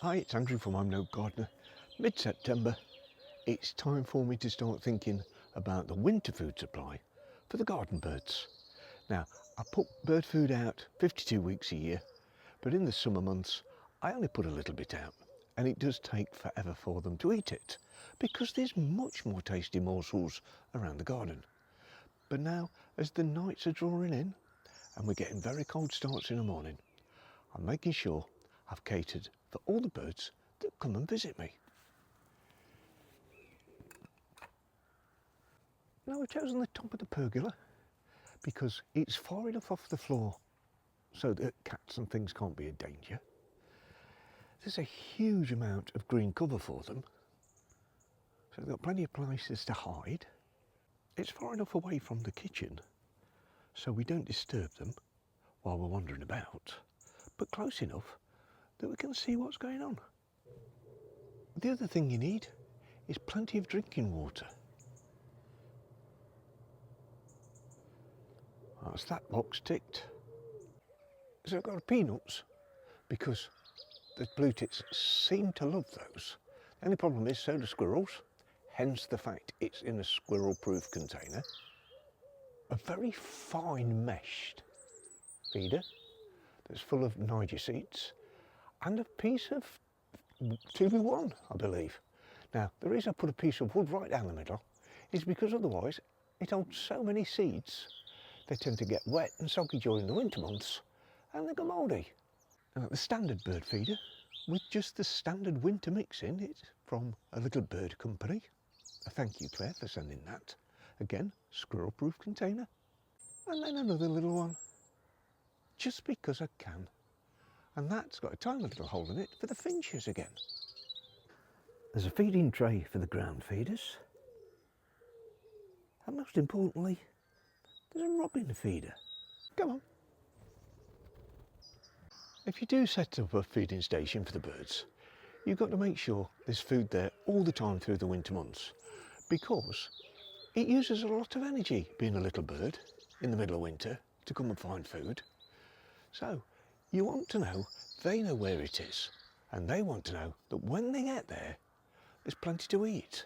Hi, it's Andrew from I'm No Gardener. Mid-September, it's time for me to start thinking about the winter food supply for the garden birds. Now, I put bird food out 52 weeks a year, but in the summer months, I only put a little bit out, and it does take forever for them to eat it, because there's much more tasty morsels around the garden. But now, as the nights are drawing in, and we're getting very cold starts in the morning, I'm making sure I've catered for all the birds that come and visit me. Now I've chosen the top of the pergola because it's far enough off the floor so that cats and things can't be in danger. There's a huge amount of green cover for them, so they've got plenty of places to hide. It's far enough away from the kitchen so we don't disturb them while we're wandering about, but close enough that we can see what's going on. The other thing you need is plenty of drinking water. That's that box ticked. So I've got peanuts because the blue tits seem to love those. The only problem is so do squirrels, hence the fact it's in a squirrel-proof container. A very fine meshed feeder that's full of Niger seeds and a piece of 2v1, I believe. Now, the reason I put a piece of wood right down the middle is because otherwise it holds so many seeds. They tend to get wet and soggy during the winter months and they go mouldy. Now, the standard bird feeder with just the standard winter mix in it from a little bird company. Thank you, Claire, for sending that. Again, squirrel-proof container. And then another little one, just because I can. And that's got a tiny little hole in it for the finches again. There's a feeding tray for the ground feeders. And most importantly, there's a robin feeder. Come on. If you do set up a feeding station for the birds, you've got to make sure there's food there all the time through the winter months, because it uses a lot of energy being a little bird in the middle of winter to come and find food. So you want to know they know where it is, and they want to know that when they get there, there's plenty to eat.